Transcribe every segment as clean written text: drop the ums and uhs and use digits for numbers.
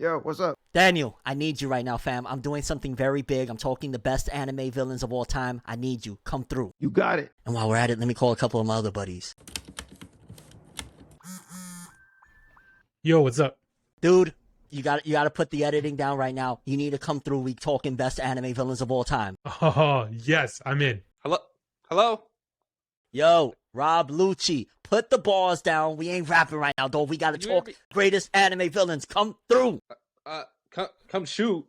Yo, what's up? Daniel, I need you right now, fam. I'm doing something very big. I'm talking the best anime villains of all time. I need you. Come through. You got it. And while we're at it, let me call a couple of my other buddies. Yo, what's up? Dude, you got to put the editing down right now. You need to come through. We talking best anime villains of all time. Oh, yes, I'm in. Hello? Yo, Rob Lucci, put the balls down. We ain't rapping right now, though. We got to talk greatest anime villains. Come through. Come shoot.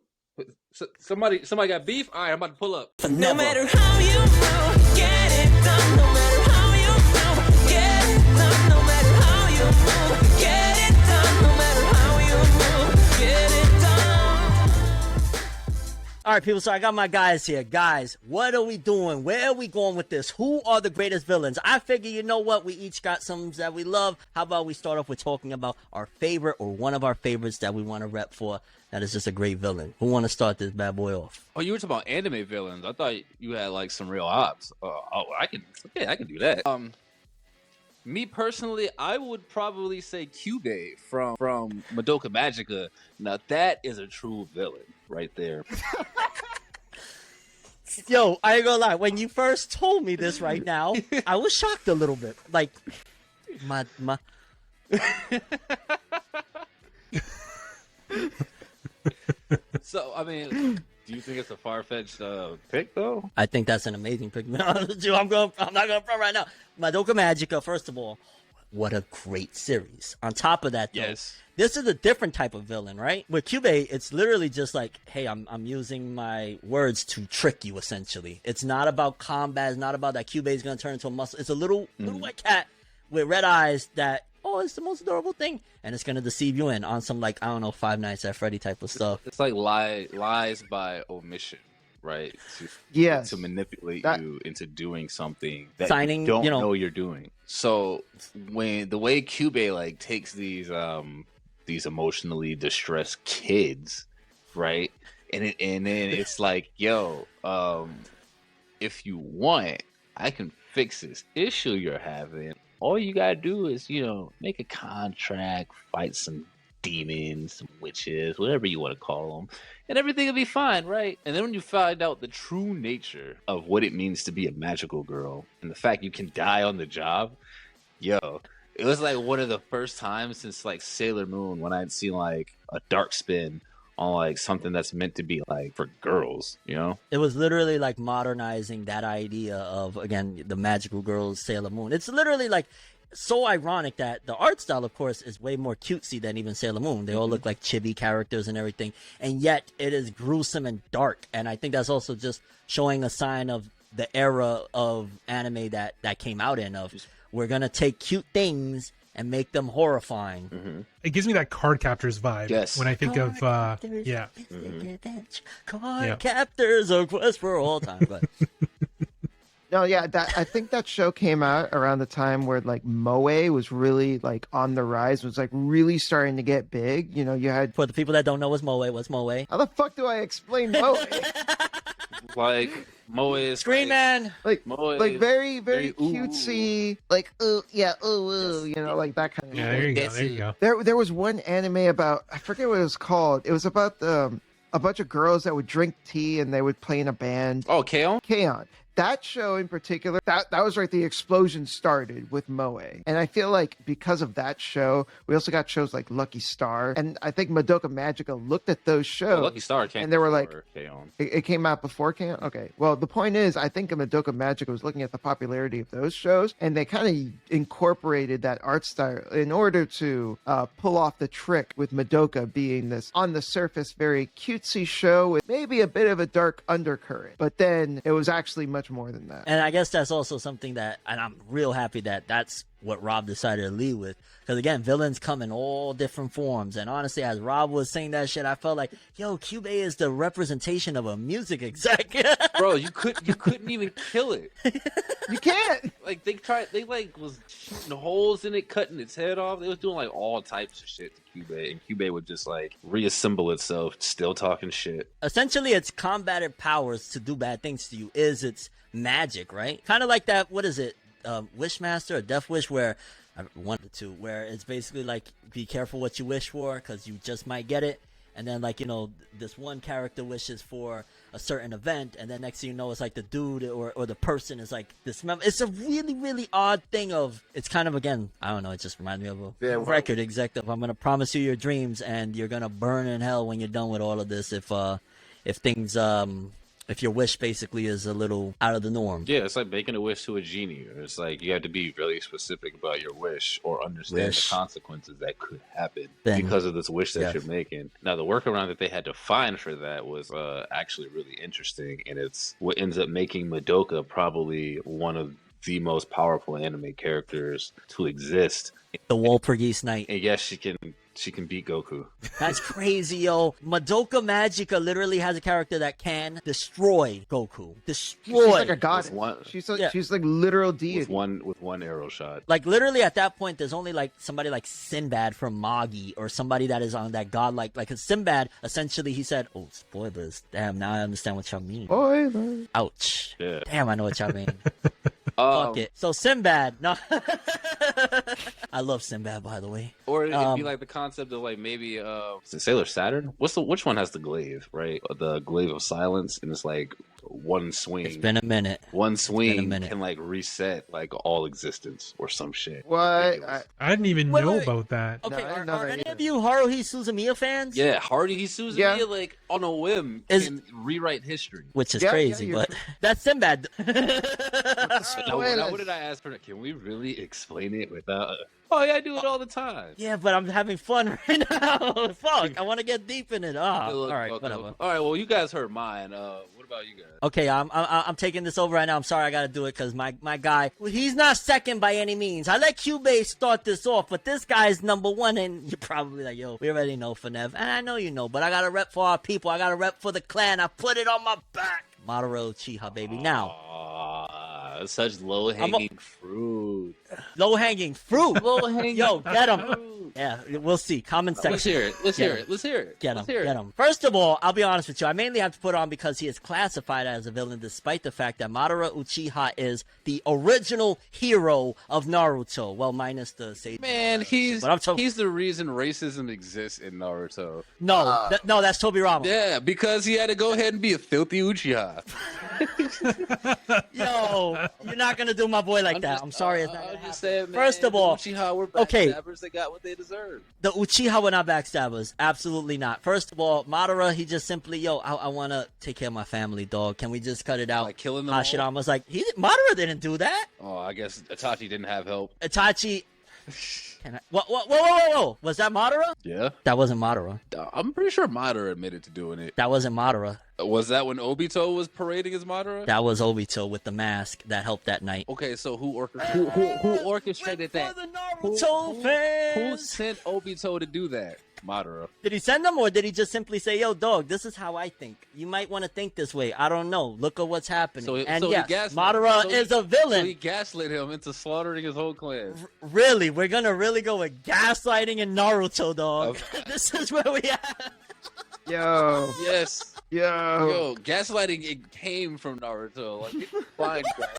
Somebody got beef? All right, I'm about to pull up. No matter how you move, get it done. No matter how you move, get it done. No matter how you move, get it done. No matter how you move, get it done. All right, people, so I got my guys here. Guys, what are we doing? Where are we going with this? Who are the greatest villains? I figure, you know what? We each got some that we love. How about we start off with talking about our favorite or one of our favorites that we want to rep for that is just a great villain? Who want to start this bad boy off? Oh, you were talking about anime villains. I thought you had like some real ops. I can do that. Me personally, I would probably say Kyubey from Madoka Magica. Now that is a true villain right there. Yo, I ain't gonna lie. When you first told me this right now, I was shocked a little bit. Like, my. So, I mean, do you think it's a far-fetched pick, though? I think that's an amazing pick. I'm not gonna front right now. Madoka Magica, first of all, what a great series. On top of that, though, Yes. this is a different type of villain, right? With Kyubey, it's literally just like, hey, I'm using my words to trick you, essentially. It's not about combat. It's not about that Kyubey's gonna turn into a muscle. It's a little white cat with red eyes that, oh, it's the most adorable thing, and it's gonna deceive you in on some, like, I don't know, Five Nights at Freddy type of stuff. It's like lies by omission, right? Yes. To manipulate you into doing something that Signing, you don't you know. know you're doing. So when the way Kyubey like takes these emotionally distressed kids, right? And then it's like, yo, if you want, I can fix this issue you're having. All you gotta do is, make a contract, fight some demons, some witches, whatever you want to call them, and everything will be fine, right? And then when you find out the true nature of what it means to be a magical girl and the fact you can die on the job, yo, it was like one of the first times since like Sailor Moon when I'd seen like a dark spin on like something that's meant to be like for girls, It was literally like modernizing that idea of, again, the magical girls, Sailor Moon. It's literally like so ironic that the art style, of course, is way more cutesy than even Sailor Moon. They all look like chibi characters and everything, and yet it is gruesome and dark. And I think that's also just showing a sign of the era of anime that came out in, of we're gonna take cute things and make them horrifying. It gives me that Card Captors vibe. Yes. When I think of, yeah. Card Captors, a quest for all time. But No, yeah, I think that show came out around the time where like Moe was really like on the rise, was like really starting to get big. You had. for the people that don't know what's Moe? How the fuck do I explain Moe? Like Moe is Screen Man. like Moe like is very very cutesy, like like that kind of. Yeah, there you go. There you go. There was one anime about, I forget what it was called. It was about a bunch of girls that would drink tea and they would play in a band. Oh, Kaon? K-On! That show in particular, that was right. The explosion started with Moe, and I feel like because of that show, we also got shows like Lucky Star, and I think Madoka Magica looked at those shows. Oh, Lucky Star came and they were like, Kaon. it came out before K-On! Okay, well, the point is, I think Madoka Magica was looking at the popularity of those shows, and they kind of incorporated that art style in order to pull off the trick with Madoka being this on the surface very cutesy show with maybe a bit of a dark undercurrent, but then it was actually much more than that. And I guess that's also something that, and I'm real happy that that's what Rob decided to lead with. Because again, villains come in all different forms. And honestly, as Rob was saying that shit, I felt like, yo, Kyubey is the representation of a music exec. Bro, you couldn't even kill it. You can't. Like they was shooting holes in it, cutting its head off. They was doing like all types of shit to Kyubey, and Kyubey would just like reassemble itself, still talking shit. Essentially, its combated powers to do bad things to you is its magic, right? Kind of like that, what is it? Wishmaster or Death Wish, where one of the two, where it's basically like, be careful what you wish for because you just might get it. and then like this one character wishes for a certain event, and then next thing you know, it's like the dude or the person is like this member. It's a really, really odd thing of, it's kind of, again, I don't know, it just reminds me of a record executive. I'm gonna promise you your dreams, and you're gonna burn in hell when you're done with all of this if things if your wish basically is a little out of the norm. Yeah, it's like making a wish to a genie. It's like you have to be really specific about your wish or understand the consequences that could happen because of this wish that you're making. Now, the workaround that they had to find for that was actually really interesting, and it's what ends up making Madoka probably one of the most powerful anime characters to exist. The Walpurgis Knight. And yes, she can beat Goku. That's crazy, yo. Madoka Magica literally has a character that can destroy Goku. Destroy. She's like a goddess. She's like literal deity. With one arrow shot. Like literally at that point, there's only like somebody like Sinbad from Magi, or somebody that is on that godlike. Like Sinbad, essentially, he said, "Oh, spoilers. Damn, now I understand what y'all mean." Spoilers. Ouch. Yeah. Damn, I know what y'all mean. Fuck it. So Sinbad, no. I love Sinbad, by the way. Or it'd be like the concept of like maybe Sailor Saturn. Which one has the glaive, right? The glaive of silence, and it's like one swing. It's been a minute. One swing can like reset like all existence or some shit. What? I didn't even know about that. Okay, No, are any of you Haruhi Suzumiya fans? Yeah, Haruhi Suzumiya, like on a whim, can rewrite history, which is crazy, but that's Sinbad. What did I ask for? Can we really explain it without? Oh yeah, I do it all the time. Yeah, but I'm having fun right now. Fuck, I want to get deep in it. All right, whatever. All right, well, you guys heard mine. What about you guys? Okay, I'm taking this over right now. I'm sorry, I gotta do it because my guy, he's not second by any means. I let Kyubey start this off, but this guy's number one, and you're probably like, yo, we already know Fornev, and I know you know, but I gotta rep for our people. I gotta rep for the clan. I put it on my back. Madara Uchiha, baby. Now. Such low-hanging fruit. Low-hanging fruit? Low-hanging Yo, get him. Yeah, we'll see. Comment section. Let's hear it. Get him. First of all, I'll be honest with you. I mainly have to put on because he is classified as a villain, despite the fact that Madara Uchiha is the original hero of Naruto. Well, minus the Sage. Man, he's the reason racism exists in Naruto. No, that's Tobirama. Yeah, because he had to go ahead and be a filthy Uchiha. Yo, you're not gonna do my boy like that. I'm sorry. It's not I'm gonna just happen. saying, man, First of all, Uchiha were backstabbers. They got what they deserved. The Uchiha were not backstabbers. Absolutely not. First of all, Madara, he just simply, I want to take care of my family, dog. Can we just cut it out? Like killing them all? Hashirama's like, Madara didn't do that. Oh, I guess Itachi didn't have help. Itachi... Whoa. Was that Madara? Yeah. That wasn't Madara. I'm pretty sure Madara admitted to doing it. That wasn't Madara. Was that when Obito was parading as Madara? That was Obito with the mask that helped that night. Okay, so who orchestrated that? For the Naruto fans. Who sent Obito to do that? Madara. Did he send them, or did he just simply say, yo, dog, this is how I think. You might want to think this way. I don't know. Look at what's happening. Madara is a villain. So he gaslit him into slaughtering his whole clan. Really? We're going to really go with gaslighting in Naruto, dog. Okay. This is where we at. Yo. Yes. Yo, gaslighting, it came from Naruto. Like, it's fine gaslighting.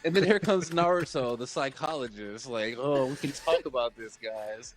And then here comes Naruto, the psychologist. Like, oh, we can talk about this, guys.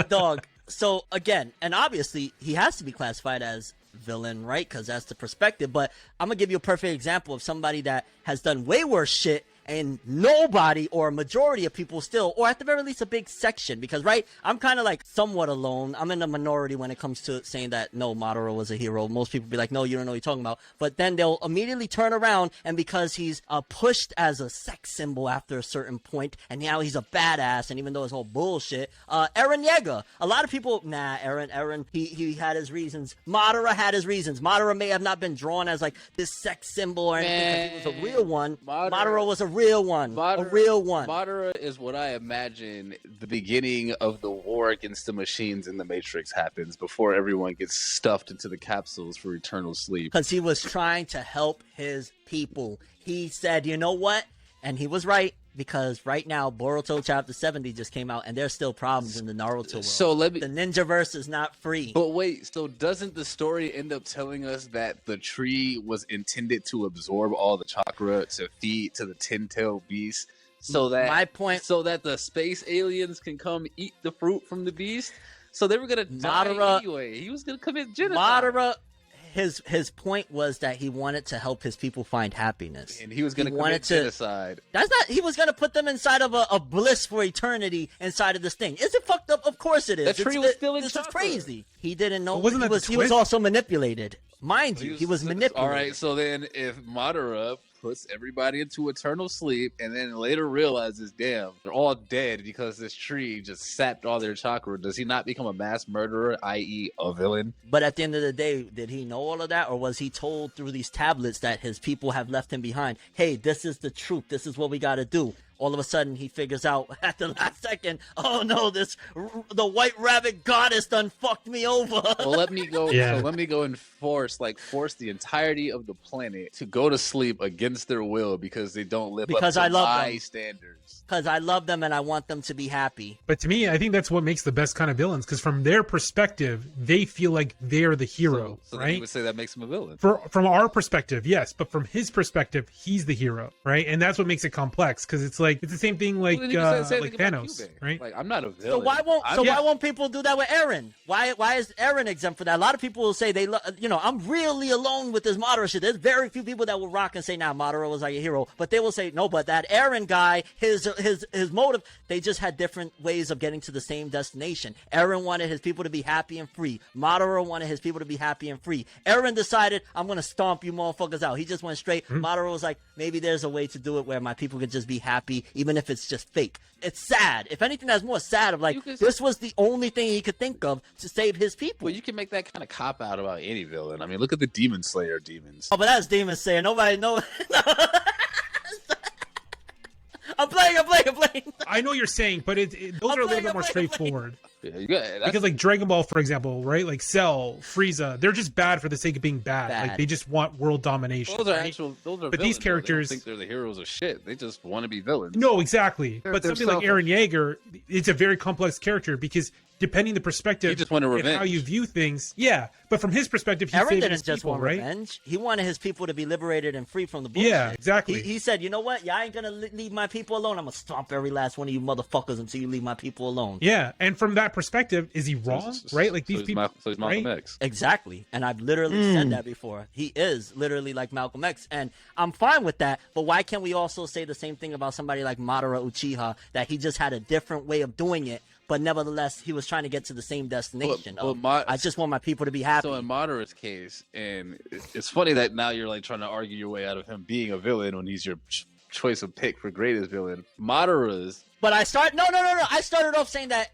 Dog. So, again, and obviously, he has to be classified as villain, right? Because that's the perspective. But I'm going to give you a perfect example of somebody that has done way worse shit, and nobody or a majority of people still, or at the very least a big section, because, right, I'm kind of like somewhat alone. I'm in the minority when it comes to saying that, no, Madara was a hero. Most people be like, no, you don't know what you're talking about. But then they'll immediately turn around, and because he's pushed as a sex symbol after a certain point, and now he's a badass, and even though it's all bullshit, Eren Yeager. A lot of people, Eren, he had his reasons. Madara had his reasons. Madara may have not been drawn as like this sex symbol or anything, because he was a real one. Madara was a real one. A real one. Madara is what I imagine the beginning of the war against the machines in the Matrix happens before everyone gets stuffed into the capsules for eternal sleep. Because he was trying to help his people. He said, you know what? And he was right. Because right now, Boruto Chapter 70 just came out, and there's still problems in the Naruto world. So the Ninjaverse is not free. But wait, so doesn't the story end up telling us that the tree was intended to absorb all the chakra to feed to the 10-tailed beast, so that my point, so that the space aliens can come eat the fruit from the beast? So they were gonna die Madara- anyway. He was gonna commit genocide. Madara, his point was that he wanted to help his people find happiness, And he was gonna commit genocide. That's not. He was gonna put them inside of a bliss for eternity inside of this thing. Is it fucked up? Of course it is. That tree was still in This is chakra. crazy. He didn't know. But wasn't he that the was. He was twist? also manipulated. Mind you, he was manipulated. All right, so then if Madara puts everybody into eternal sleep and then later realizes, damn, they're all dead because this tree just sapped all their chakra, does he not become a mass murderer, i.e. a villain? But at the end of the day, did he know all of that, or was he told through these tablets that his people have left him behind? Hey, this is the truth. This is what we got to do. All of a sudden, he figures out at the last second, oh no, the white rabbit goddess done fucked me over. Well, let me go. Yeah. So let me go and force the entirety of the planet to go to sleep against their will because they don't live Because up I to love my them. standards. Because I love them and I want them to be happy. But to me, I think that's what makes the best kind of villains, because from their perspective, they feel like they're the hero, So then you right? would say that makes him a villain. From our perspective, yes, but from his perspective, he's the hero, right? And that's what makes it complex, because it's like it's the same thing like Well, then you can say like anything about Thanos, Kyubey. right? Like, I'm not a So villain. why won't Yeah. why won't people do that with Eren? Why is Eren exempt for that? A lot of people will say I'm really alone with this Madara shit. There's very few people that will rock and say, nah, Madara was like a hero. But they will say, no, but that Eren guy, his motive, they just had different ways of getting to the same destination. Eren wanted his people to be happy and free. Madara wanted his people to be happy and free. Eren decided, I'm gonna stomp you motherfuckers out. He just went straight. Madara was like, maybe there's a way to do it where my people could just be happy, even if it's just fake. It's sad. If anything, that's more sad of like, this was the only thing he could think of to save his people. Well, you can make that kind of cop out about any villain. I mean, look at the Demon Slayer demons. Oh, but that's Demon Slayer. Nobody knows. I'm playing. I know what you're saying, but those are a little bit more straightforward. Yeah, you got, that's, Because like Dragon Ball, for example, right? Like Cell, Frieza, they're just bad for the sake of being bad. Bad. Like they just want world domination. those are right? actual. Those are But these villains, though. characters- They don't think they're the heroes of shit. They just want to be villains. No, exactly. They're But something like selfish. Eren Yeager, it's a very complex character because depending the perspective He just wanted and revenge. how you view things, yeah. But from his perspective, he's Eren saving didn't his just people, want right? revenge. He wanted his people to be liberated and free from the bullshit. Yeah, exactly. He said, you know what? Y'all ain't gonna leave my people alone. I'm gonna stomp every last one of you motherfuckers until you leave my people alone. Yeah, and from that perspective, is he wrong? Right? Like these people, So he's Malcolm right? X. Exactly. And I've literally said that before. He is literally like Malcolm X. And I'm fine with that. But why can't we also say the same thing about somebody like Madara Uchiha, that he just had a different way of doing it, but nevertheless, he was trying to get to the same destination. I just want my people to be happy. So in Madara's case, and it's funny that now you're like trying to argue your way out of him being a villain when he's your choice of pick for greatest villain. Madara's. But I started off saying that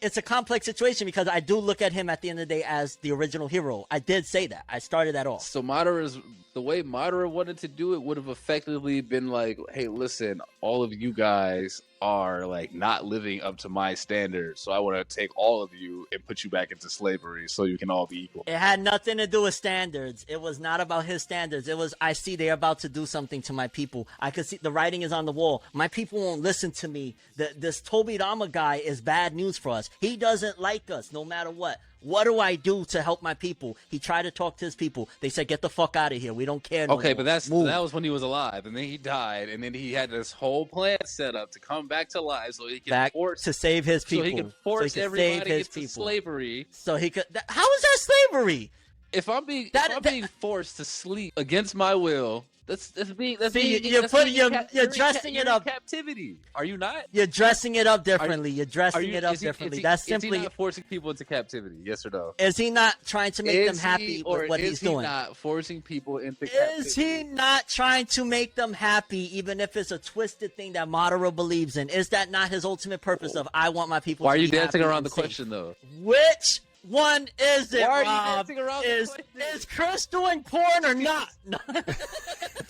it's a complex situation because I do look at him at the end of the day as the original hero. I did say that. I started that off. So Madara's, the way Madara wanted to do it would have effectively been like, hey, listen, all of you guys are like not living up to my standards. So I want to take all of you and put you back into slavery so you can all be equal. It had nothing to do with standards. It was not about his standards. It was, I see they're about to do something to my people. I could see the writing is on the wall. My people won't listen to me. This Tobirama guy is bad news for us. He doesn't like us no matter what. What do I do to help my people? He tried to talk to his people. They said, get the fuck out of here. We don't care no Okay, more. but Move. that was when he was alive, and then he died, and then he had this whole plan set up to come back to life so he could back force to save his so people. he could force save everybody his into people. slavery. So he could. How is that slavery? If I'm being That- being forced to sleep against my will, that's being See, being, you're that's putting- being you're you're in dressing you're it in up. captivity. Are you not? You're dressing it up differently. You're dressing it up is he- differently. is he- That's is he simply. not forcing people into captivity. Yes or no? Is he not trying to make them Is happy he, or with what is he's he doing? not forcing people into captivity? Is he not trying to make them happy, even if it's a twisted thing that Madara believes in? Is that not his ultimate purpose of I want my people Why to are be you dancing happy around and the safe? question though? Which one is it, Why are you Rob? dancing around the is, question? is Chris doing porn or not? No.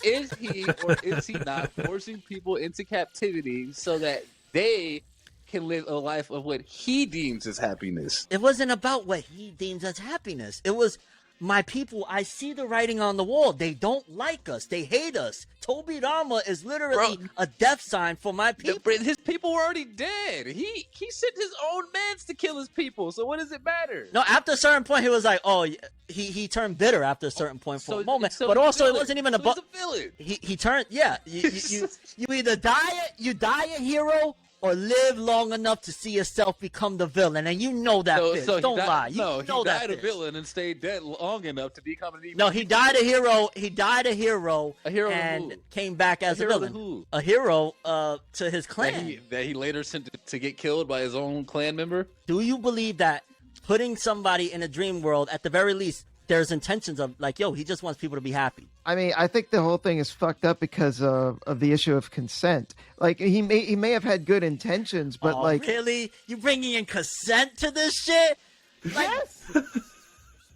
Is he or is he not forcing people into captivity so that they can live a life of what he deems as happiness? It wasn't about what he deems as happiness. It was my people. I see the writing on the wall. They don't like us. They hate us. Tobirama is literally Bro, a death sign for my people. His people were already dead. He sent his own mans to kill his people. So what does it matter? No, after a certain point, he was like, "Oh, he turned bitter after a certain point for a moment." so But he's a also, it villain. wasn't even So about. he's a villain. He turned. Yeah, you either die a hero or live long enough to see yourself become the villain. And you know that, bitch. Don't lie. You know he that, died a bitch. villain and stayed dead long enough to become an evil. No, he died a hero. He died a hero. A hero to and who? came back as a hero to villain. who? A hero to his clan. that he later sent to get killed by his own clan member. Do you believe that putting somebody in a dream world, at the very least, there's intentions of like, yo, he just wants people to be happy? I mean, I think the whole thing is fucked up because of the issue of consent. Like he may have had good intentions, but Oh, like really, you bringing in consent to this shit? Like, yes.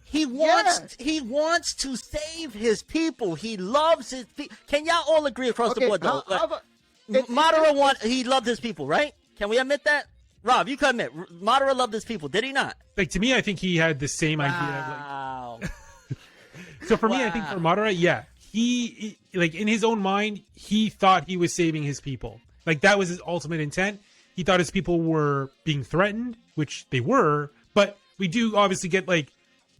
he wants to save his people. He loves his people. Can y'all all agree across the board though? Madara he loved his people, right? Can we admit that? Rob, you can admit Madara loved his people, did he not? Like, to me, I think he had the same idea. Wow. Of, like... So for me, I think for Madara, yeah, he, like, in his own mind, he thought he was saving his people. Like, that was his ultimate intent. He thought his people were being threatened, which they were, but we do obviously get, like,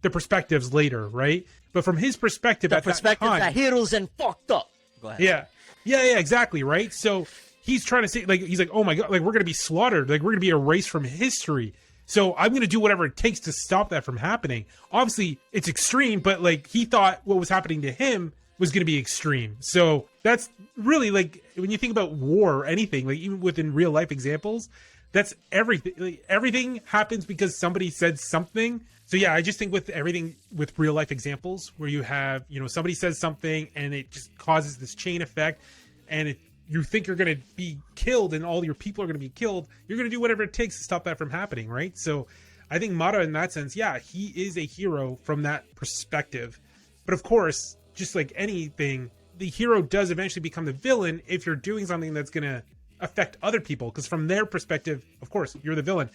the perspectives later, right? But from his perspective, The at perspective that time, that heroes and fucked up. Go ahead. yeah, exactly, right? So he's trying to say, like, he's like, oh my god, like, we're gonna be slaughtered, like, we're gonna be erased from history. So I'm gonna do whatever it takes to stop that from happening. Obviously, it's extreme, but like, he thought what was happening to him was gonna be extreme. So that's really, like, when you think about war or anything, like even within real life examples, that's everything. Like, everything happens because somebody said something. So yeah, I just think with everything with real life examples where you have, you know, somebody says something and it just causes this chain effect, and you think you're going to be killed and all your people are going to be killed, you're going to do whatever it takes to stop that from happening, right? So I think Madara, in that sense, yeah, he is a hero from that perspective. But of course, just like anything, the hero does eventually become the villain if you're doing something that's going to affect other people. Because from their perspective, of course, you're the villain,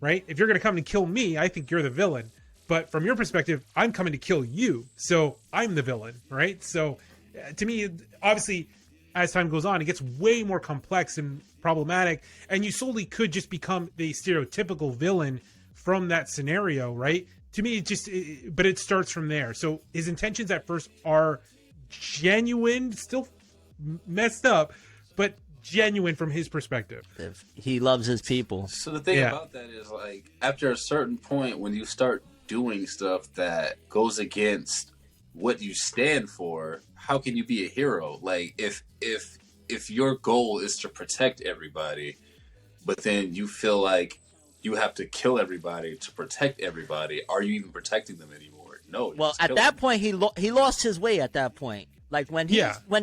right? If you're going to come and kill me, I think you're the villain. But from your perspective, I'm coming to kill you, so I'm the villain, right? So to me, obviously, as time goes on, it gets way more complex and problematic, and you solely could just become the stereotypical villain from that scenario, right? To me, but it starts from there. So his intentions at first are genuine, still messed up, but genuine from his perspective. He loves his people. So the thing about that is, like, after a certain point, when you start doing stuff that goes against what you stand for, how can you be a hero? Like, if your goal is to protect everybody, but then you feel like you have to kill everybody to protect everybody, are you even protecting them anymore? No. Well, at that point, he lost his way. At that point, like when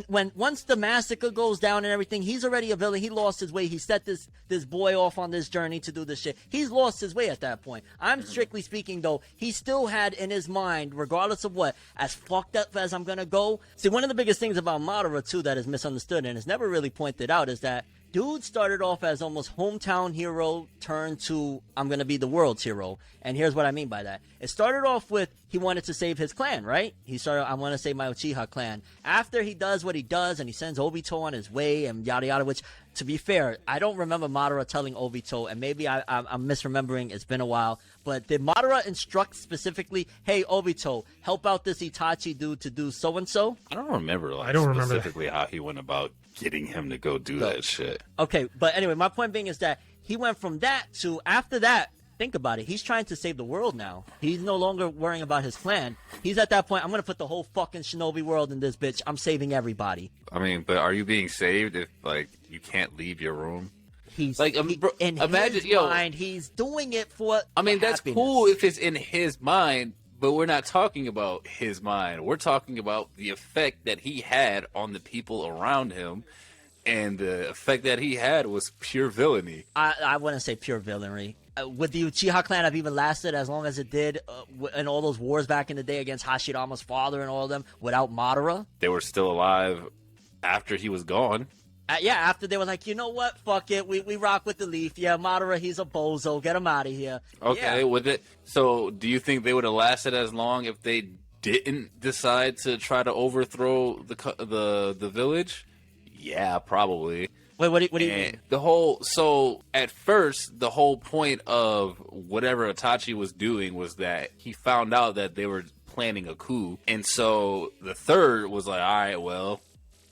when once the massacre goes down and everything, he's already a villain. He lost his way. He set this boy off on this journey to do this shit. He's lost his way at that point. I'm strictly speaking, though, he still had in his mind, regardless of what, as fucked up as I'm gonna go. See, one of the biggest things about Madara too that is misunderstood and is never really pointed out is that dude started off as almost hometown hero turned to I'm gonna be the world's hero. And here's what I mean by that. It started off with he wanted to save his clan, right? He started, I want to save my Uchiha clan. After he does what he does and he sends Obito on his way and yada yada, which, to be fair, I don't remember Madara telling Obito, and maybe I'm misremembering, it's been a while, but did Madara instruct specifically, hey, Obito, help out this Itachi dude to do so-and-so? I don't remember, like, I don't remember specifically how he went about getting him to go do that shit. Okay, but anyway, my point being is that he went from that to, after that, think about it, he's trying to save the world now. He's no longer worrying about his clan. He's at that point, I'm going to put the whole fucking shinobi world in this bitch. I'm saving everybody. I mean, but are you being saved if, like, you can't leave your room? He's like, in imagine, his mind, he's doing it for I mean, that's happiness. cool if it's in his mind, but we're not talking about his mind. We're talking about the effect that he had on the people around him. And the effect that he had was pure villainy. I wouldn't say pure villainy. Would the Uchiha clan have even lasted as long as it did in all those wars back in the day against Hashirama's father and all of them without Madara? They were still alive after he was gone. Yeah, after they were like, you know what? Fuck it. We rock with the leaf. Yeah, Madara, he's a bozo. Get him out of here. Okay, with it. So do you think they would have lasted as long if they didn't decide to try to overthrow the village? Yeah, probably. Wait, what do you mean? So at first, the whole point of whatever Itachi was doing was that he found out that they were planning a coup. And so the third was like, all right, well,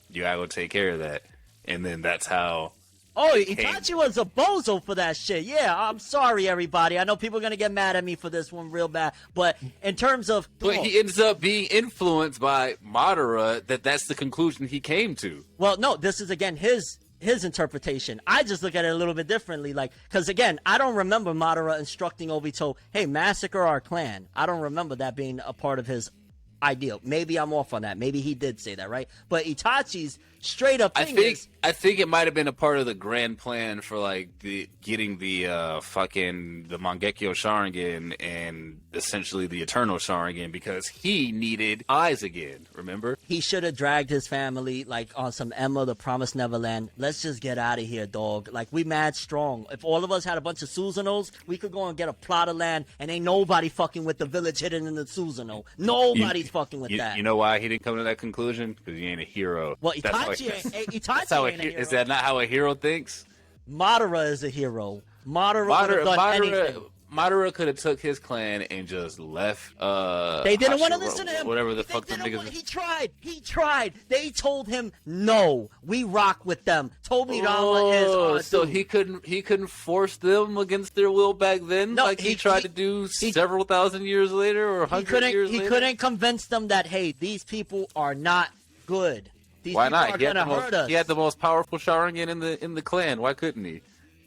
you gotta go take care of that. And then that's how Oh, came- Itachi was a bozo for that shit. Yeah, I'm sorry, everybody. I know people are gonna get mad at me for this one real bad, but in terms of, But he ends up being influenced by Madara. That's the conclusion he came to. well, no, this is again his interpretation. I just look at it a little bit differently, like, because again, I don't remember Madara instructing Obito, "Hey, massacre our clan." I don't remember that being a part of his ideal. Maybe I'm off on that. Maybe he did say that, right? But Itachi's straight up thing is, I think it might have been a part of the grand plan for like getting the fucking the Mangekyo Sharingan and essentially the Eternal Sharingan because he needed eyes again. Remember? he should have dragged his family like on some Emma the Promised Neverland. Let's just get out of here, dog. Like, we mad strong. If all of us had a bunch of Susanos, we could go and get a plot of land, and ain't nobody fucking with the village hidden in the Susano. Nobody's fucking with that. You know why he didn't come to that conclusion? Because he ain't a hero. Well, That's how Itachi ain't a hero. Is that not how a hero thinks? Madara is a hero. Madara would have done anything. Madara could have took his clan and just left. They didn't want to listen to him. Whatever the They fuck them didn't niggas. want- He tried. He tried. They told him no. We rock with them. Toby Rama is our So dude. he couldn't force them against their will back then, No, like he tried to do he- several thousand years later or He 100 years he later. couldn't convince them that, hey, these people are not good. These Why people not? are gonna hurt us. He had the most powerful Sharingan in the clan. Why couldn't he?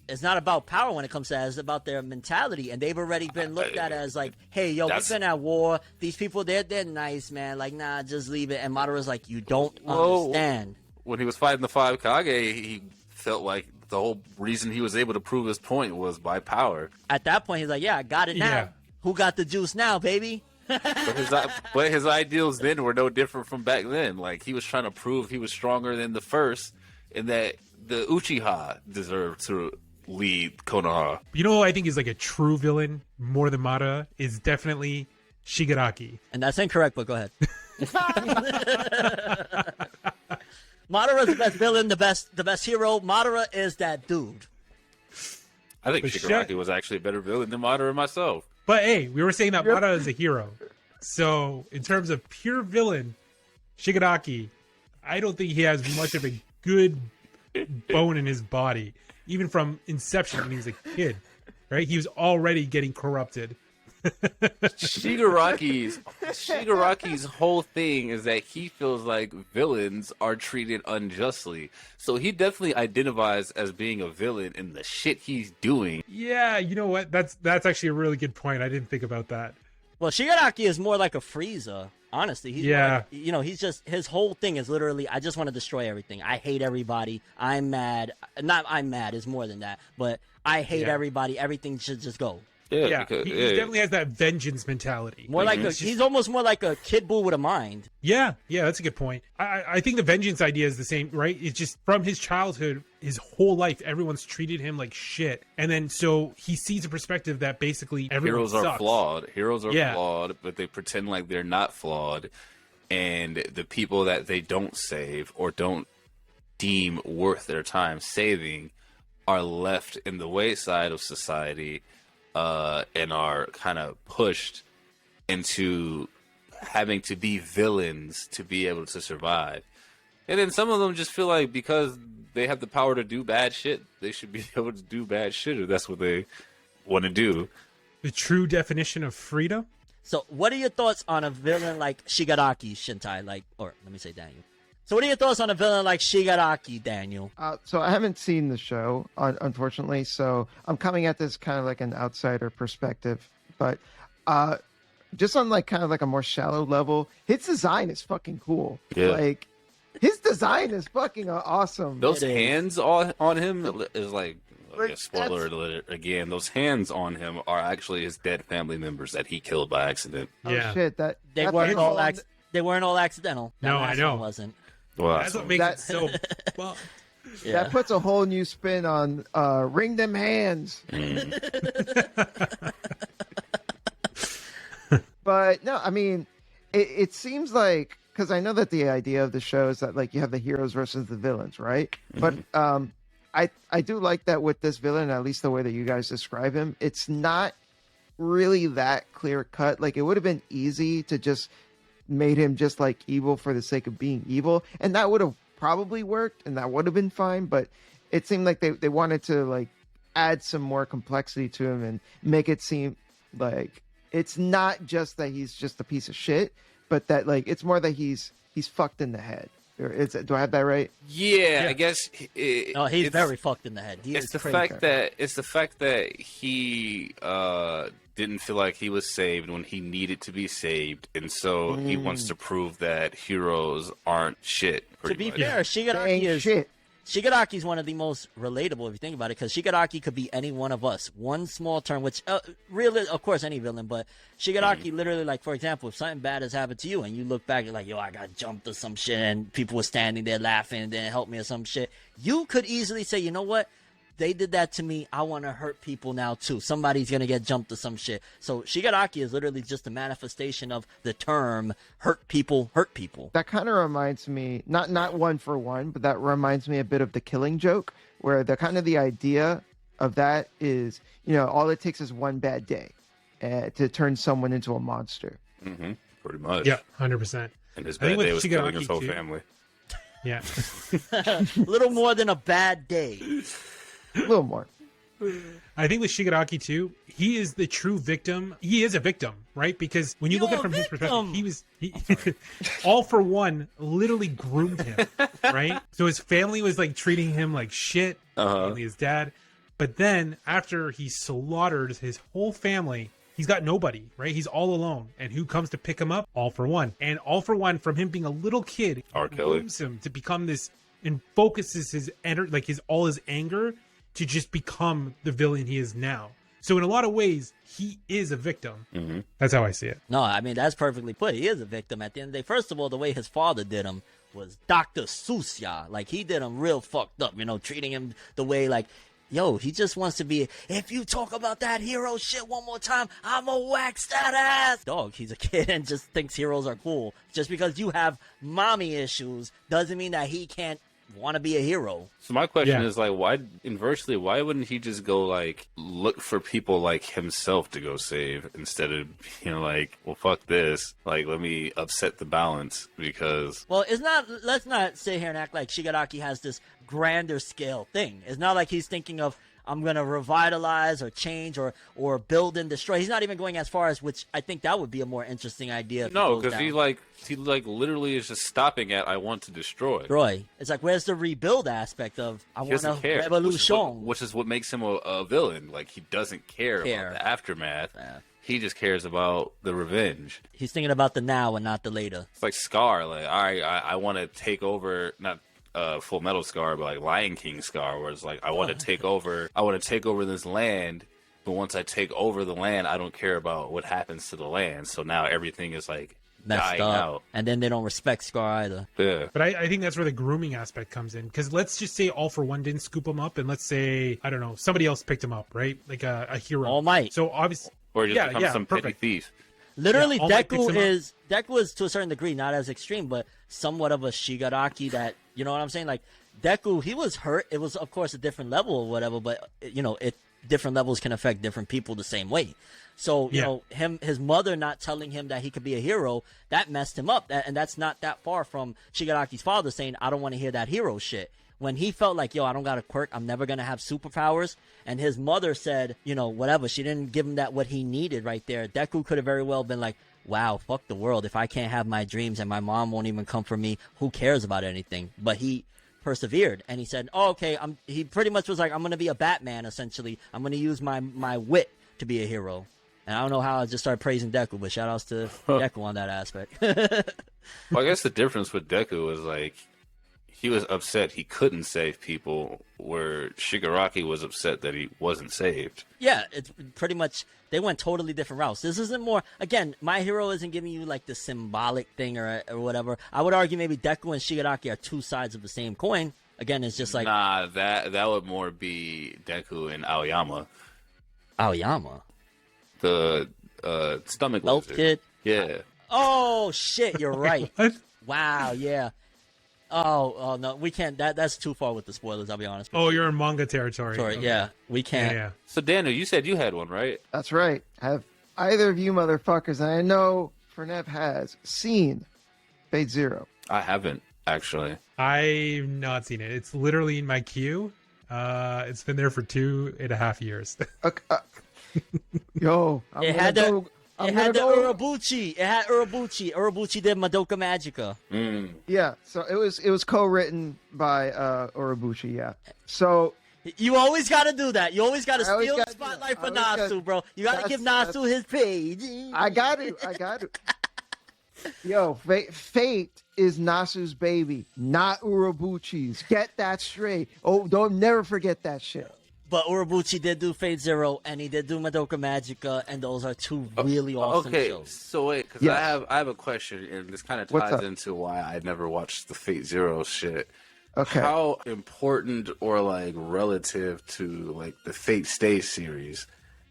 It's not about power when it comes to that. It's about their mentality, and they've already been looked at as like, hey, yo, we've That's- been at war. These people, they're nice, man. Like, nah, just leave it. And Madara's like, you don't Whoa. understand. When he was fighting the Five Kage, he felt like the whole reason he was able to prove his point was by power. At that point, he's like, yeah, I got it now. Yeah. Who got the juice now, baby? But his ideals then were no different from back then. Like, he was trying to prove he was stronger than the first, and that the Uchiha deserved to lead Konoha. You know who I think is like a true villain more than Madara is definitely Shigaraki. And that's incorrect, but go ahead. Madara's the best villain, the best hero. Madara is that dude. I think But Shigaraki was actually a better villain than Madara myself. But hey, we were saying that Madara is a hero. So in terms of pure villain, Shigaraki, I don't think he has much of a good bone in his body. Even from inception when he was a kid, right? He was already getting corrupted. Shigaraki's whole thing is that he feels like villains are treated unjustly. So he definitely identifies as being a villain in the shit he's doing. Yeah, you know what? That's actually a really good point. I didn't think about that. Well, Shigaraki is more like a Frieza. Honestly, he's more Yeah. like, he's just, his whole thing is literally, I just want to destroy everything. I hate everybody. I'm mad. Not I'm mad is more than that, but I hate Yeah. everybody. Everything should just go. Yeah, because, he definitely has that vengeance mentality. More like he's almost more like a Kid Buu with a mind. Yeah, that's a good point. I think the vengeance idea is the same, right? It's just from his childhood, his whole life, everyone's treated him like shit. And then so he sees a perspective that basically everyone heroes are sucks. flawed. Heroes are Yeah. flawed, but they pretend like they're not flawed. And the people that they don't save or don't deem worth their time saving are left in the wayside of society and are kind of pushed into having to be villains to be able to survive. And then some of them just feel like because they have the power to do bad shit, they should be able to do bad shit if that's what they want to do. The true definition of freedom. So, what are your thoughts on a villain like Shigaraki, Shintai? Or let me say Daniel. So, what are your thoughts on a villain like Shigaraki, Daniel? So I haven't seen the show, unfortunately. So I'm coming at this kind of like an outsider perspective. But just on like kind of like a more shallow level, his design is fucking cool. Yeah. Like his design is fucking awesome. Those It is. hands on him is like, Like, spoiler alert again. Those hands on him are actually his dead family members that he killed by accident. Oh Yeah. shit! They that weren't fucking all whole- they weren't all accidental. That No, I last know. one wasn't. Well, That's what makes That- it so fun. Yeah. That puts a whole new spin on ring them hands. But no, I mean, it seems like because I know that the idea of the show is that like you have the heroes versus the villains, right? But I do like that with this villain, at least the way that you guys describe him. It's not really that clear cut. Like it would have been easy to just made him just like evil for the sake of being evil, and that would have probably worked, and that would have been fine. But it seemed like they wanted to like add some more complexity to him and make it seem like it's not just that he's just a piece of shit, but that like it's more that he's fucked in the head. Or do I have that right? Yeah, Yeah. I guess. No, he's very fucked in the head. He It's is the crazy. fact that he didn't feel like he was saved when he needed to be saved, and so he wants to prove that heroes aren't shit. To pretty be much. fair, They Shigaraki ain't is shit. Shigaraki's one of the most relatable if you think about it, because Shigaraki could be any one of us. One small turn, which really, of course, any villain, but Shigaraki literally, like, for example, if something bad has happened to you and you look back, you're like, yo, I got jumped or some shit, and people were standing there laughing and didn't help me or some shit, you could easily say, you know what? They did that to me. I want to hurt people now too. Somebody's gonna get jumped or some shit. So Shigaraki is literally just a manifestation of the term "hurt people, hurt people." That kind of reminds me, not one for one, but that reminds me a bit of the Killing Joke, where the kind of the idea of that is, you know, all it takes is one bad day to turn someone into a monster. Pretty much. Yeah, 100%. And his I think bad with day was killing his Shigaraki, whole too. family. Yeah. A little more than a bad day. A little more. I think with Shigaraki too, he is the true victim. He is a victim, right? Because when you look at You're it from a his perspective, victim. All for One literally groomed him, right? So his family was like treating him like shit, mainly his dad. But then after he slaughtered his whole family, he's got nobody, right? He's all alone. And who comes to pick him up? All for One. And All for One, from him being a little kid, R. Kelly. grooms him to become this and focuses his all his anger to just become the villain he is now. So in a lot of ways, he is a victim. That's how I see it. No, I mean, that's perfectly put. He is a victim at the end of the day. First of all, the way his father did him was Dr. Seuss. Like, he did him real fucked up, you know, treating him the way, like, yo, he just wants to be, if you talk about that hero shit one more time, I'ma wax that ass. Dog, he's a kid and just thinks heroes are cool. Just because you have mommy issues doesn't mean that he can't want to be a hero. So my question Yeah. is like, why wouldn't he just go like look for people like himself to go save instead of like, well, fuck this, like let me upset the balance because Well, let's not sit here and act like Shigaraki has this grander scale thing. It's not like he's thinking of, I'm going to revitalize or change or build and destroy. He's not even going as far as, which I think that would be a more interesting idea. if it no, goes because down. he literally is just stopping at I want to destroy. Destroy. It's like, where's the rebuild aspect of, I He want doesn't a care, revolution? which is what makes him a villain. Like he doesn't care about the aftermath. Yeah. He just cares about the revenge. He's thinking about the now and not the later. It's like Scar. Like I want to take over, not Full Metal Scar, but like Lion King Scar, where it's like I want to take over. I want to take over this land, but once I take over the land, I don't care about what happens to the land. So now everything is like Messed dying up. out. And then they don't respect Scar either. Yeah. But I think that's where the grooming aspect comes in. Because let's just say All for One didn't scoop him up, and let's say, I don't know, somebody else picked him up, right? Like a hero. All Might. So obviously, Or he just becomes some petty perfect. thief. Literally, Yeah, All Might picks him Deku is to a certain degree not as extreme, but somewhat of a Shigaraki that, you know what I'm saying? Like, Deku, he was hurt. It was, of course, a different level or whatever, but, different levels can affect different people the same way. So, you know, his mother not telling him that he could be a hero, that messed him up. And that's not that far from Shigaraki's father saying, I don't want to hear that hero shit. When he felt like, yo, I don't got a quirk, I'm never going to have superpowers, and his mother said, whatever, she didn't give him what he needed right there, Deku could have very well been like, wow, fuck the world. If I can't have my dreams and my mom won't even come for me, who cares about anything? But he persevered, and he said, oh, okay, he pretty much was like, I'm going to be a Batman, essentially. I'm going to use my wit to be a hero. And I don't know how I just started praising Deku, but shout outs to Deku on that aspect. Well, I guess the difference with Deku was like he was upset he couldn't save people, where Shigaraki was upset that he wasn't saved. Yeah, it's pretty much, they went totally different routes. This isn't more, again, My Hero isn't giving you like the symbolic thing or whatever. I would argue maybe Deku and Shigaraki are two sides of the same coin. Again, it's just like, Nah, that would more be Deku and Aoyama, Aoyama. the stomach Belt lizard. Kid. Yeah. Oh, shit, you're right. What? Wow, yeah. Oh no, we can't, that's too far with the spoilers, I'll be honest. Oh, you're in manga territory. Sorry, Okay. yeah, we Yeah, can't. yeah. So Daniel, you said you had one, right? That's right. Have either of you motherfuckers, and I know Fernev has, seen Fate Zero? I haven't actually. I've not seen it. It's literally in my queue. It's been there for 2.5 years. Okay, yo, I'm It gonna had the go. I'm it gonna had the go. Urobuchi. It had Urobuchi. Urobuchi did Madoka Magica. Yeah, so it was co-written by Orobuchi. Yeah, so You always got to do that. You always got to I always steal the gotta do that. spotlight I for always gotta- Nasu, bro. You got to give that's- Nasu his page. I got it. Yo, Fate is Nasu's baby, not Urobuchi's. Get that straight. Oh, don't never forget that shit. But Urobuchi did do Fate Zero, and he did do Madoka Magica, and those are two really awesome Okay, shows. so wait, because Yes. I have a question, and this kind of What's ties up? into why I never watched the Fate Zero shit. Okay. How important or like relative to like the Fate Stay series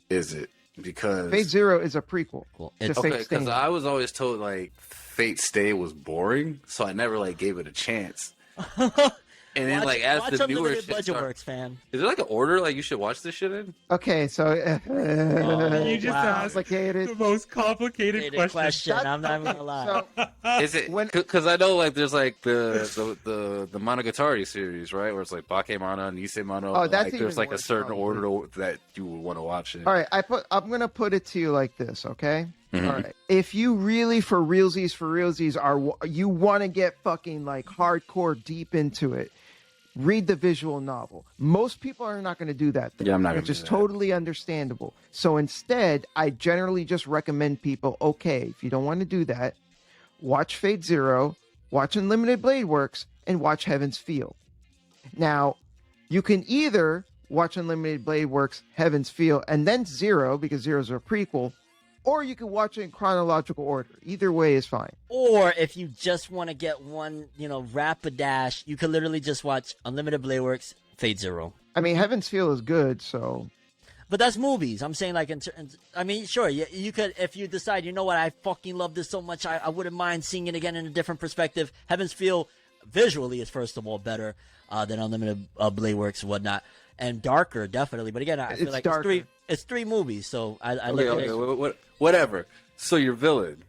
is it? Because Fate Zero is a prequel Cool. to It's- Fate okay, Stay because Night. I was always told like Fate Stay was boring, so I never like gave it a chance. And then like as watch the newer Unlimited shit Budget started, Works, fan. is there like an order like you should watch this shit in? Okay, so You just wow. asked complicated. the most complicated Hated question. I'm not even gonna lie. So Is it when- because I know like there's like the Monogatari series, right? Where it's like Bakemana and Nisemana. Oh, that's like, there's even like a worse, certain probably. order that you would want to watch it. all right, I'm gonna put it to you like this, okay? Mhm. All right, if you really for realsies are you want to get fucking like hardcore deep into it, read the visual novel. Most people are not going to do that. Yeah, I'm not gonna Which do is that. totally understandable. So instead, I generally just recommend people, okay, if you don't want to do that, watch Fate Zero, watch Unlimited Blade Works, and watch Heaven's Feel. Now, you can either watch Unlimited Blade Works, Heaven's Feel, and then Zero, because Zero's a prequel, or you can watch it in chronological order. Either way is fine. Or if you just want to get one, rapidash, you can literally just watch Unlimited Blade Works, Fate Zero. I mean, Heaven's Feel is good, so But that's movies. I'm saying, like, sure, you could, if you decide, you know what, I fucking love this so much, I wouldn't mind seeing it again in a different perspective. Heaven's Feel visually is, first of all, better than Unlimited Blade Works and whatnot. And darker, definitely. But again, I feel It's like darker. it's three movies, so I Okay, look at it. okay, whatever. So your villain,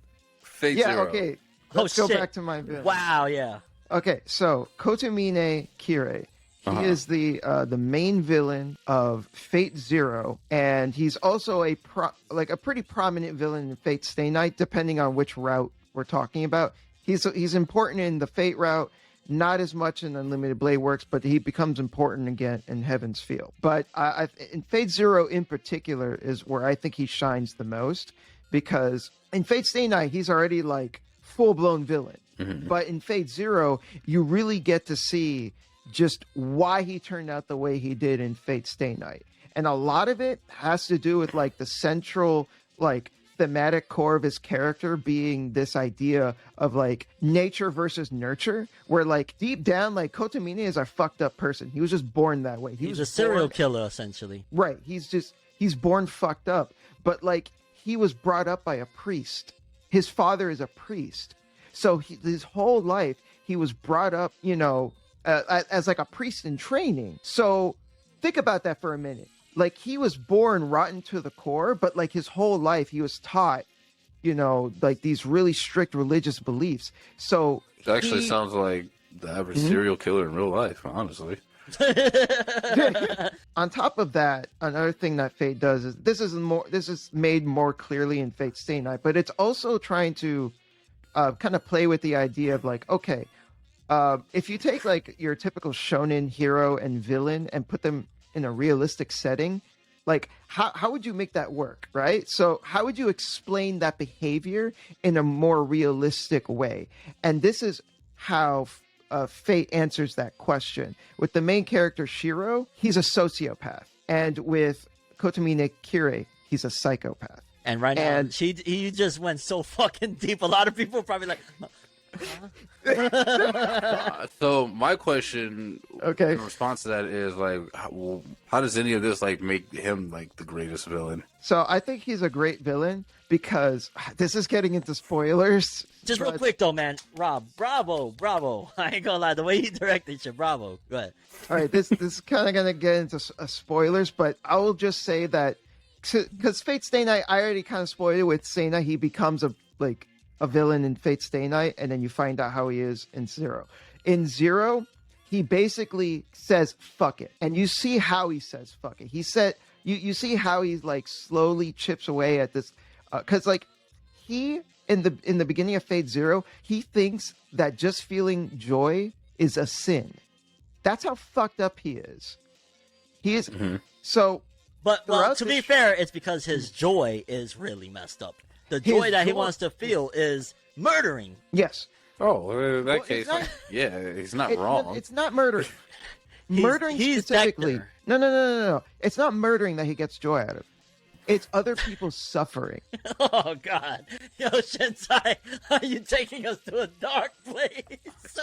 Fate yeah, Zero. okay. Oh, Let's go shit. back to my villain. Wow, yeah. Okay, so Kotomine Kirei. He Uh-huh. is the main villain of Fate Zero, and he's also a pretty prominent villain in Fate Stay Night, depending on which route we're talking about. He's important in the Fate route, not as much in Unlimited Blade Works, but he becomes important again in Heaven's Feel. But in Fate Zero in particular is where I think he shines the most, because in Fate Stay Night he's already like full blown villain. But in Fate Zero, you really get to see just why he turned out the way he did in Fate Stay Night. And a lot of it has to do with like the central like thematic core of his character being this idea of like nature versus nurture, where like deep down, like Kotomine is a fucked up person. He was just born that way. He's was a serial born- killer, essentially. Right. He's born fucked up. But like he was brought up by a priest. His father is a priest. So his whole life he was brought up, as like a priest in training. So think about that for a minute. Like he was born rotten to the core, but like his whole life he was taught, like these really strict religious beliefs. So It actually sounds like the average serial killer in real life, honestly. On top of that, another thing that Fate does is this is made more clearly in Fate Stay Night, but it's also trying to kind of play with the idea of like, okay, if you take like your typical shonen hero and villain and put them in a realistic setting, like how would you make that work, right? So how would you explain that behavior in a more realistic way? And this is how Fate answers that question. With the main character Shiro, he's a sociopath, and with Kotomine Kirei, he's a psychopath. And right now, And- he just went so fucking deep. A lot of people are probably like, So my question, Okay. in response to that, is like, how does any of this like make him like the greatest villain? So I think he's a great villain because this is getting into spoilers. just real but- quick though, man. Rob, bravo. I ain't gonna lie, the way he directed shit, bravo. Go ahead. All right, this is kind of going to get into spoilers, but I will just say that because Fate Stay Night, I already kind of spoiled it with saying that he becomes a villain in Fate Stay Night, and then you find out how he is in Zero. In Zero, he basically says fuck it, and you see how he says fuck it. He said you see how he like slowly chips away at this, because like he in the beginning of Fate Zero, he thinks that just feeling joy is a sin. That's how fucked up he is. He is so. But well, throughout to the be fair, it's because his joy is really messed up. The joy that he wants to feel is murdering. Yes. Oh, in that Well, case, it's not- yeah, he's not wrong. It's not murdering. Murdering he's specifically. Vector. No. It's not murdering that he gets joy out of. It's other people's suffering. Oh God, yo Shinsai, are you taking us to a dark place?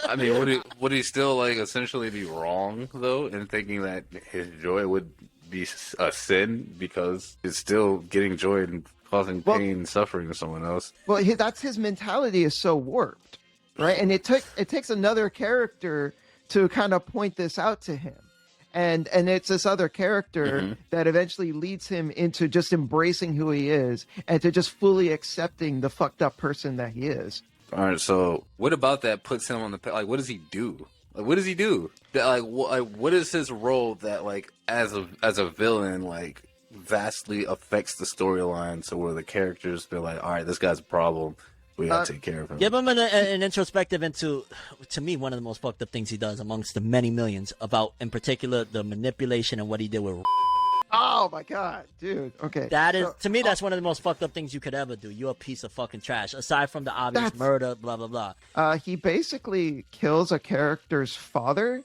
I mean, would he still like essentially be wrong though in thinking that his joy would be a sin because it's still getting joy and causing pain and suffering to someone else? Well, that's his mentality is so warped, right? And it takes another character to kind of point this out to him. And it's this other character that eventually leads him into just embracing who he is and to just fully accepting the fucked up person that he is. All right, so what about that puts him on the like? What does he do? Like, what does he do? That what is his role that like as a villain like vastly affects the storyline? So where the characters feel like, all right, this guy's a problem. We gotta take care of him. Give him an introspective into, to me, one of the most fucked up things he does amongst the many millions about, in particular, the manipulation and what he did with. Oh my god, dude. Okay. That is, to me, that's one of the most fucked up things you could ever do. You're a piece of fucking trash. Aside from the obvious murder, blah blah blah. He basically kills a character's father,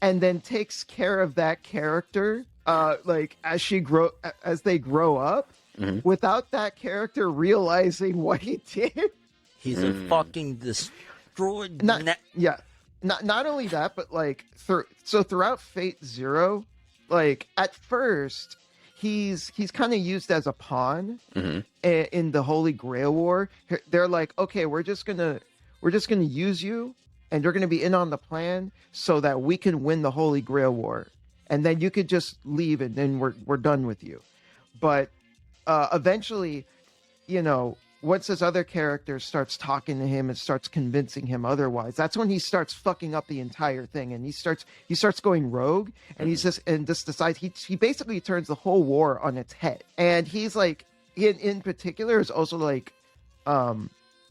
and then takes care of that character, like as they grow up, without that character realizing what he did. He's a fucking destroyed. Not only that, but like throughout Fate Zero, like at first he's kind of used as a pawn in the Holy Grail War. They're like, okay, we're just gonna use you, and you're gonna be in on the plan so that we can win the Holy Grail War, and then you could just leave, and then we're done with you. But eventually, you know, once this other character starts talking to him and starts convincing him otherwise, that's when he starts fucking up the entire thing, and he starts going rogue, and he decides he basically turns the whole war on its head. And he's like, in particular, is also like,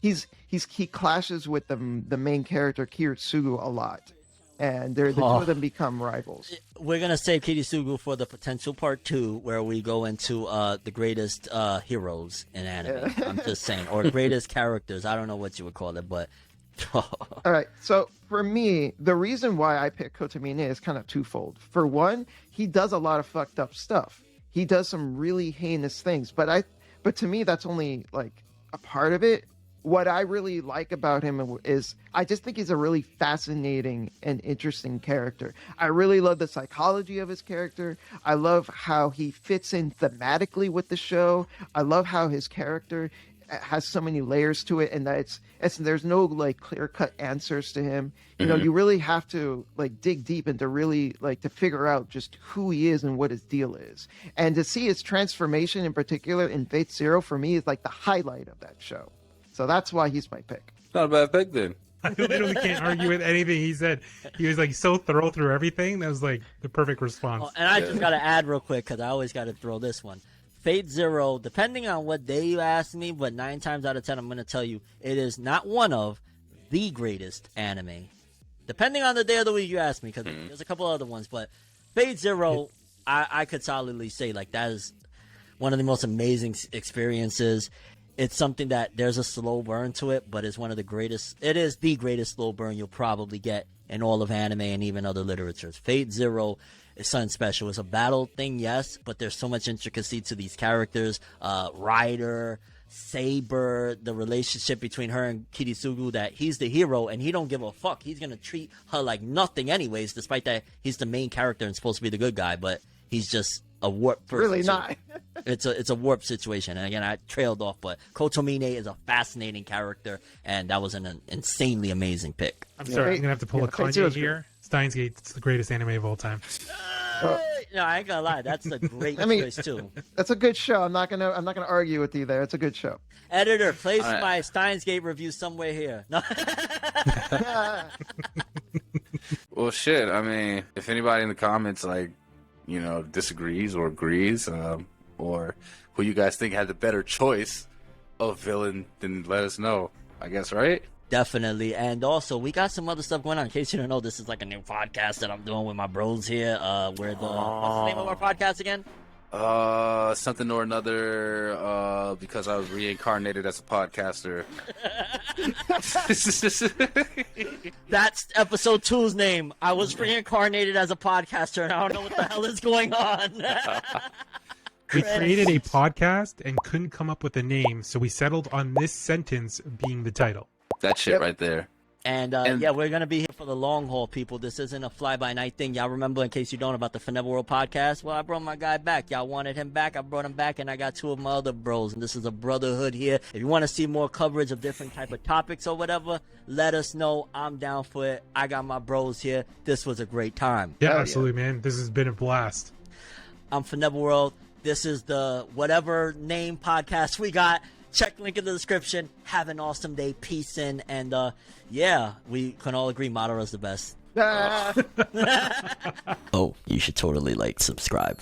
he clashes with the main character Kiritsugu a lot. And the two of them become rivals. We're gonna save Kirisugu for the potential part 2, where we go into the greatest heroes in anime. I'm just saying, or greatest characters. I don't know what you would call it, but. All right. So for me, the reason why I picked Kotomine is kind of twofold. For one, he does a lot of fucked up stuff. He does some really heinous things, but to me, that's only like a part of it. What I really like about him is I just think he's a really fascinating and interesting character. I really love the psychology of his character. I love how he fits in thematically with the show. I love how his character has so many layers to it, and that there's no like clear-cut answers to him. You know, you really have to like dig deep and to really like to figure out just who he is and what his deal is. And to see his transformation in particular in Fate Zero for me is like the highlight of that show. So that's why he's my pick. Not a bad pick then. I literally can't argue with anything he said. He was like so thorough through everything. That was like the perfect response. Oh, and I just gotta add real quick, because I always gotta throw this one. Fate Zero, depending on what day you ask me, but 9 times out of 10, I'm gonna tell you it is not one of the greatest anime. Depending on the day of the week you ask me, because there's a couple other ones, but Fate Zero, I could solidly say like that is one of the most amazing experiences. It's something that there's a slow burn to it, but it's one of the greatest. It is the greatest slow burn you'll probably get in all of anime and even other literatures. Fate Zero is something special. It's a battle thing, yes, but there's so much intricacy to these characters. Ryder, Saber, the relationship between her and Kirisugu, that he's the hero and he don't give a fuck. He's gonna treat her like nothing anyways, despite that he's the main character and supposed to be the good guy, but he's just a warped person. Really not. It's a warped situation. And again, I trailed off, but Kotomine is a fascinating character, and that was an insanely amazing pick. I'm sorry, I'm gonna have to pull a Fate Kanye Zero's here. Steins Gate, it's the greatest anime of all time. No, I ain't gonna lie, that's a great choice too. That's a good show. I'm not gonna argue with you there. It's a good show. Editor, place All right. my Steins Gate review somewhere here. No. Well, shit. I mean, if anybody in the comments disagrees or agrees, or who you guys think had the better choice of villain, then let us know. I guess, right? Definitely. And also, we got some other stuff going on. In case you don't know, this is like a new podcast that I'm doing with my bros here. What's the name of our podcast again? Something or another, because I was reincarnated as a podcaster. That's episode 2's name. I was reincarnated as a podcaster, and I don't know what the hell is going on. We created a podcast and couldn't come up with a name, so we settled on this sentence being the title. That shit right there. And yeah, we're going to be here for the long haul, people. This isn't a fly-by-night thing. Y'all remember, in case you don't, about the ForneverWorld podcast? Well, I brought my guy back. Y'all wanted him back. I brought him back, and I got 2 of my other bros. And this is a brotherhood here. If you want to see more coverage of different type of topics or whatever, let us know. I'm down for it. I got my bros here. This was a great time. Yeah, absolutely, man. This has been a blast. I'm ForneverWorld. This is the whatever name podcast we got. Check link in the description. Have an awesome day. Peace in. And yeah, we can all agree Madara's the best. Oh, you should totally subscribe.